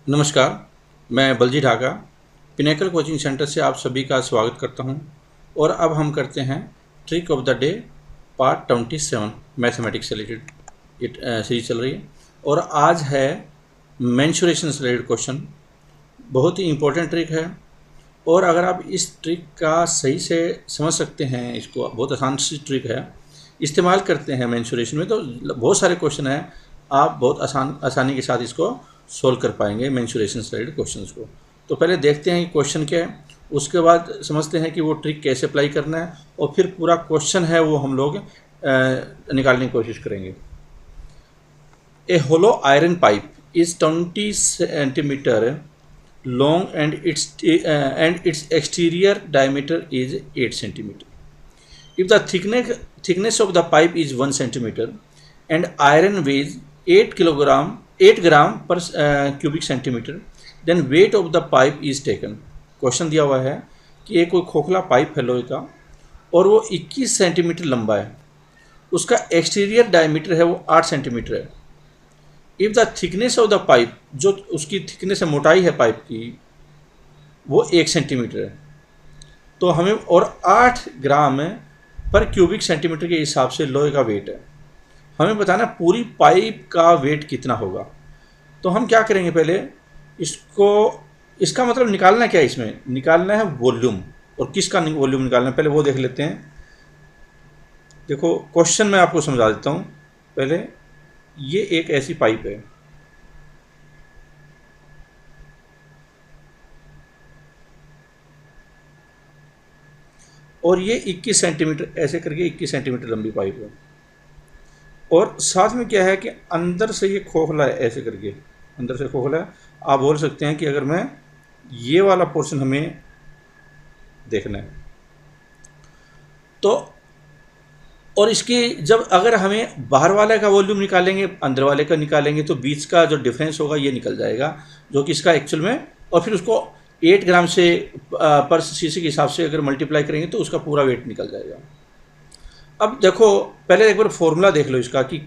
नमस्कार, मैं Balji Dhaka pinnacle coaching centre से आप सभी का स्वागत करता हूं। और अब हम करते हैं trick of the day part 27 mathematics से रिलेटेड सीरीज चल रही है। और आज है मेंसुरेशन से रिलेटेड क्वेश्चन। बहुत ही इम्पोर्टेंट ट्रिक है और अगर आप इस ट्रिक का सही से समझ सकते हैं, इसको बहुत आसान सी ट्रिक है, इस्तेमाल करते हैं मेंसुरेशन में, तो बहुत सारे क्वेश्चन हैं, आप बहुत आसानी के साथ इसको सोल्व कर पाएंगे मेंसुरेशन से रिलेटेड क्वेश्चंस को। तो पहले देखते हैं कि क्वेश्चन क्या है, उसके बाद समझते हैं कि वो ट्रिक कैसे अप्लाई करना है, और फिर पूरा क्वेश्चन है वो हम लोग निकालने की कोशिश करेंगे। A hollow iron pipe is 20 centimetre long and its exterior diameter is 8 centimeter. If the thickness of the pipe is 1 centimeter and iron weighs 8 gram per cubic centimeter, then weight of the pipe is taken. Question दिया हुआ है कि एक कोई खोखला pipe है लोहे का और वो 21 सेंटीमीटर लंबा है, उसका एक्सटीरियर डायमीटर है वो 8 सेंटीमीटर है। If the thickness of the pipe, जो उसकी थिकनेस है, मोटाई है पाइप की, वो 1 सेंटीमीटर है, तो हमें और 8 ग्राम पर क्यूबिक सेंटीमीटर के हिसाब से लोहे का वेट है, हमें बताना पूरी पाइप का वेट कितना होगा। तो हम क्या करेंगे, पहले इसका मतलब निकालना क्या है, इसमें निकालना है वॉल्यूम। और किसका वॉल्यूम निकालना है पहले वो देख लेते हैं। देखो क्वेश्चन मैं आपको समझा देता हूँ। पहले ये एक ऐसी पाइप है, और ये 21 सेंटीमीटर ऐसे करके 21 सेंटीमीटर लंबी पाइप है, और साथ में क्या है कि अंदर से ये खोखला है, ऐसे करके अंदर से खोखला है। आप बोल सकते हैं कि अगर मैं ये वाला पोर्शन हमें देखना है तो, और इसकी जब अगर हमें बाहर वाले का वॉल्यूम निकालेंगे, अंदर वाले का निकालेंगे, तो बीच का जो डिफरेंस होगा ये निकल जाएगा, जो कि इसका एक्चुअल में, और फिर उसको 8 ग्राम से पर सीसी के हिसाब से अगर मल्टीप्लाई करेंगे तो उसका पूरा वेट निकल जाएगा। अब देखो पहले एक बार फॉर्मूला देख लो इसका कि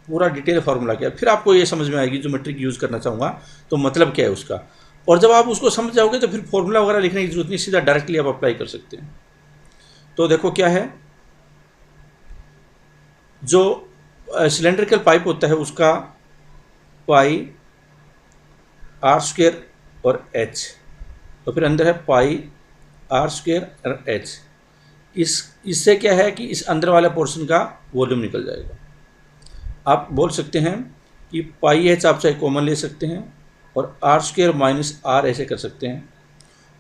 पूरा डिटेल फार्मूला क्या है, फिर आपको ये समझ में आएगी जो मैं ट्रिक यूज़ करना चाहूँगा तो मतलब क्या है उसका। और जब आप उसको समझ जाओगे तो फिर फॉर्मूला वगैरह लिखने की जरूरत नहीं, सीधा डायरेक्टली आप अप्लाई कर सकते हैं। तो देखो क्या है, जो सिलेंड्रिकल पाइप होता है उसका पाई आर स्क्वायर और एच, तो फिर अंदर है पाई आर स्क्वायर और एच। इससे क्या है कि इस अंदर वाले पोर्शन का वॉल्यूम निकल जाएगा। आप बोल सकते हैं कि पाई एच आप चाहे कॉमन ले सकते हैं और आर स्क्वायर माइनस आर ऐसे कर सकते हैं,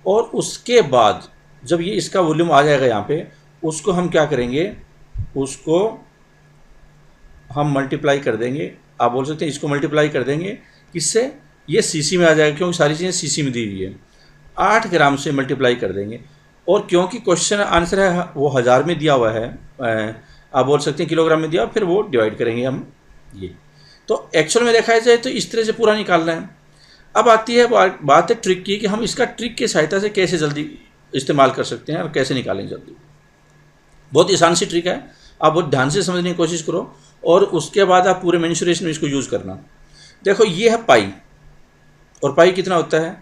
और उसके बाद जब ये इसका वॉल्यूम आ जाएगा यहाँ पे, उसको हम क्या करेंगे, उसको हम मल्टीप्लाई कर देंगे। आप बोल सकते हैं इसको मल्टीप्लाई कर देंगे, किससे, ये सीसी में आ जाएगा, क्योंकि सारी चीज़ें सीसी में दी हुई है। 8 ग्राम से मल्टीप्लाई कर देंगे, और क्योंकि क्वेश्चन आंसर है वो 1000 में दिया हुआ है, आप बोल सकते हैं किलोग्राम में दिया, फिर वो डिवाइड करेंगे हम ये। तो एक्चुअल में देखा जाए तो इस तरह से पूरा निकालना है। अब आती है बात है ट्रिक की, कि हम इसका ट्रिक की सहायता से कैसे जल्दी इस्तेमाल कर सकते हैं और कैसे निकालेंगे जल्दी। बहुत आसान सी ट्रिक है, आप बहुत ध्यान से समझने की कोशिश करो, और उसके बाद आप पूरे मेंसुरेशन में इसको यूज़ करना। देखो ये है पाई, और पाई कितना होता है,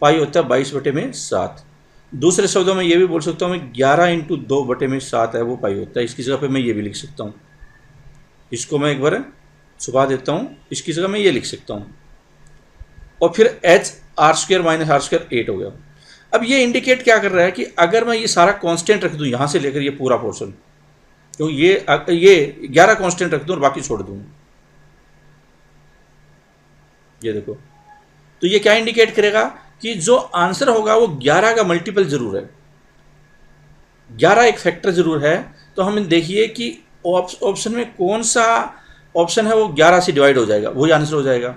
पाई होता है 22/7। दूसरे शब्दों में ये भी बोल सकता हूँ मैं 11 × 2/7 है वो पाई होता है। इसकी जगह पे मैं ये भी लिख सकता हूँ, इसको मैं एक बार छुपा देता हूँ, इसकी जगह मैं ये लिख सकता हूँ, और फिर h r square minus r square 8 हो गया। अब ये इंडिकेट क्या कर रहा है कि अगर मैं ये सारा कांस्टेंट रख दूँ यहाँ से लेकर ये पूरा पोर्शन, तो ये 11 कांस्टेंट रख दूँ और बाकी छोड़ दूँ, ये देखो, तो ये क्या इंडिकेट करेगा कि जो आंसर होगा वो 11 का मल्टीपल जरूर है, 11 एक फैक्टर जरूर है। तो हम देखिए कि ऑप्शन में कौन सा ऑप्शन है वो 11 से डिवाइड हो जाएगा, वही आंसर हो जाएगा।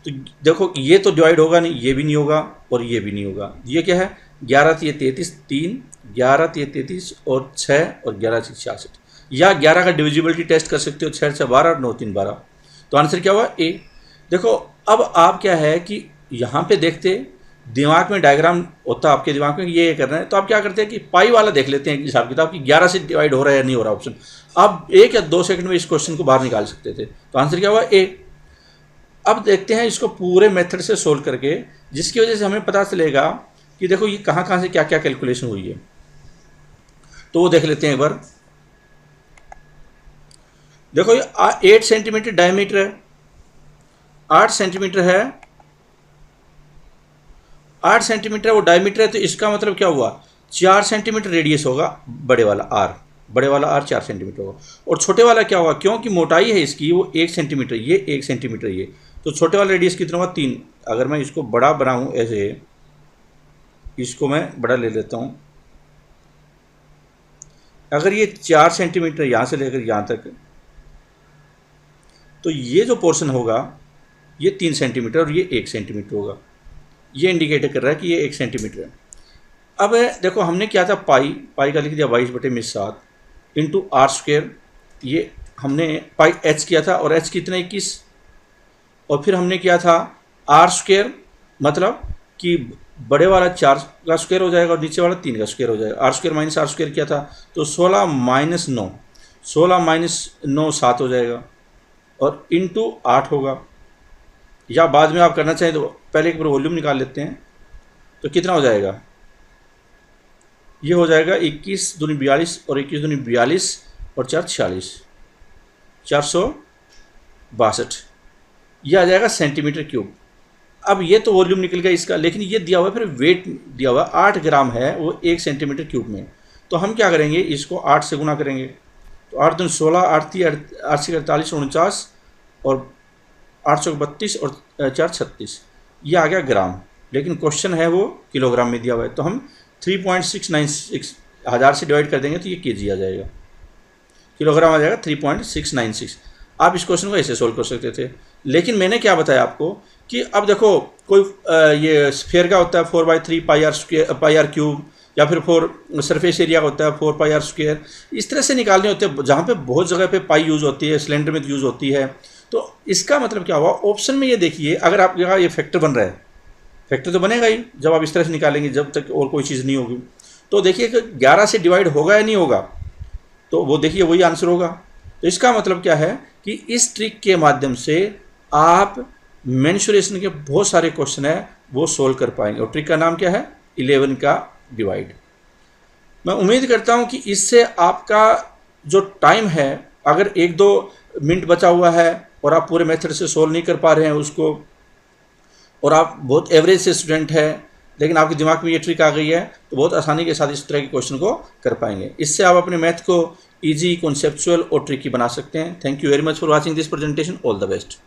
तो देखो ये तो डिवाइड होगा नहीं, ये भी नहीं होगा और ये भी नहीं होगा। ये क्या है, 11 × 33 3, 11 × 33 और 6 और 11 × 66, या 11 का डिविजिबिलिटी टेस्ट कर सकते हो, 6 × 12 और 9 × 3 12। तो आंसर क्या हुआ, ए। देखो अब आप क्या है कि यहाँ पे देखते, दिमाग में डायग्राम होता है आपके दिमाग में, ये करना है, तो आप क्या करते हैं कि पाई वाला देख लेते हैं हिसाब किताब कि 11 से डिवाइड हो रहा है या नहीं हो रहा ऑप्शन। आप 1 या 2 सेकंड में इस क्वेश्चन को बाहर निकाल सकते थे। तो आंसर क्या हुआ, ए। अब देखते हैं इसको पूरे मेथड से सोल्व करके, जिसकी वजह से हमें पता चलेगा कि देखो ये कहाँ कहाँ से क्या क्या कैलकुलेशन हुई है। तो वो देख लेते हैं एक बार। देखो ये 8 सेंटीमीटर डायमीटर है, 8 सेंटीमीटर है, 8 सेंटीमीटर वो डायमीटर है, तो इसका मतलब क्या हुआ, 4 सेंटीमीटर रेडियस होगा बड़े वाला आर, बड़े वाला आर 4 सेंटीमीटर होगा। और छोटे वाला क्या होगा, क्योंकि मोटाई है इसकी वो 1 सेंटीमीटर, ये 1 सेंटीमीटर ये, तो छोटे वाला रेडियस कितना होगा 3। अगर मैं इसको बड़ा बनाऊँ ऐसे, इसको मैं बड़ा ले लेता हूँ, अगर ये 4 सेंटीमीटर यहाँ से लेकर यहाँ तक, तो ये जो पोर्शन होगा ये 3 सेंटीमीटर और ये 1 सेंटीमीटर होगा। ये इंडिकेट कर रहा है कि ये 1 सेंटीमीटर है। अब देखो हमने क्या था, पाई का लिख दिया 22/7 इंटू आर स्क्वेयर, ये हमने पाई एच किया था, और एच कितना 21, और फिर हमने किया था आर स्क्वेयर, मतलब कि बड़े वाला 4 का स्क्वायर हो जाएगा और नीचे वाला 3 का स्क्वायर हो जाएगा। R square minus r square किया था, तो 16 - 9, 16 - 9 7 हो जाएगा, और इंटू 8 होगा, या बाद में आप करना चाहें तो पहले एक बार वॉल्यूम निकाल लेते हैं। तो कितना हो जाएगा, ये हो जाएगा 21 दूनी 42 और 21 दूनी 42 और 4 46, 462, ये आ जाएगा सेंटीमीटर क्यूब। अब ये तो वॉल्यूम निकल गया इसका, लेकिन ये दिया हुआ है, फिर वेट दिया हुआ 8 ग्राम है वो 1 सेंटीमीटर क्यूब में। तो हम क्या करेंगे, इसको 8 से गुना करेंगे, तो 8 दूनी 16, 8 3 8 से 48 49, और 8 चौक 32 और 4 36, ये आ गया ग्राम, लेकिन क्वेश्चन है वो किलोग्राम में दिया हुआ है। तो हम 3.696 हज़ार से डिवाइड कर देंगे तो ये केजी आ जाएगा, किलोग्राम आ जाएगा 3.696। आप इस क्वेश्चन को ऐसे सोल्व कर सकते थे, लेकिन मैंने क्या बताया आपको कि अब देखो कोई ये स्फीयर का होता है 4/3 पाई आर क्यूब, या फिर 4 सरफेस एरिया होता है 4 पाई आर स्क्वायर, इस तरह से निकालने होते हैं, जहाँ पे बहुत जगह पे पाई यूज़ होती है, सिलेंडर में यूज़ होती है। तो इसका मतलब क्या हुआ, ऑप्शन में ये देखिए, अगर आप यहाँ ये फैक्टर बन रहा है, फैक्टर तो बनेगा ही जब आप इस तरह से निकालेंगे, जब तक और कोई चीज़ नहीं होगी। तो देखिए कि 11 से डिवाइड होगा या नहीं होगा, तो वो देखिए वही आंसर होगा। तो इसका मतलब क्या है कि इस ट्रिक के माध्यम से आप मेंसुरेशन के बहुत सारे क्वेश्चन है वो सोल्व कर पाएंगे। और ट्रिक का नाम क्या है, 11 का डिवाइड। मैं उम्मीद करता हूं कि इससे आपका जो टाइम है, अगर 1-2 मिनट बचा हुआ है और आप पूरे मेथड से सोल्व नहीं कर पा रहे हैं उसको, और आप बहुत एवरेज से स्टूडेंट है, लेकिन आपके दिमाग में ये ट्रिक आ गई है, तो बहुत आसानी के साथ इस तरह के क्वेश्चन को कर पाएंगे। इससे आप अपने मैथ को ईजी, कॉन्सेप्चुअल और ट्रिकी बना सकते हैं। Thank you very much for watching this presentation. All the best.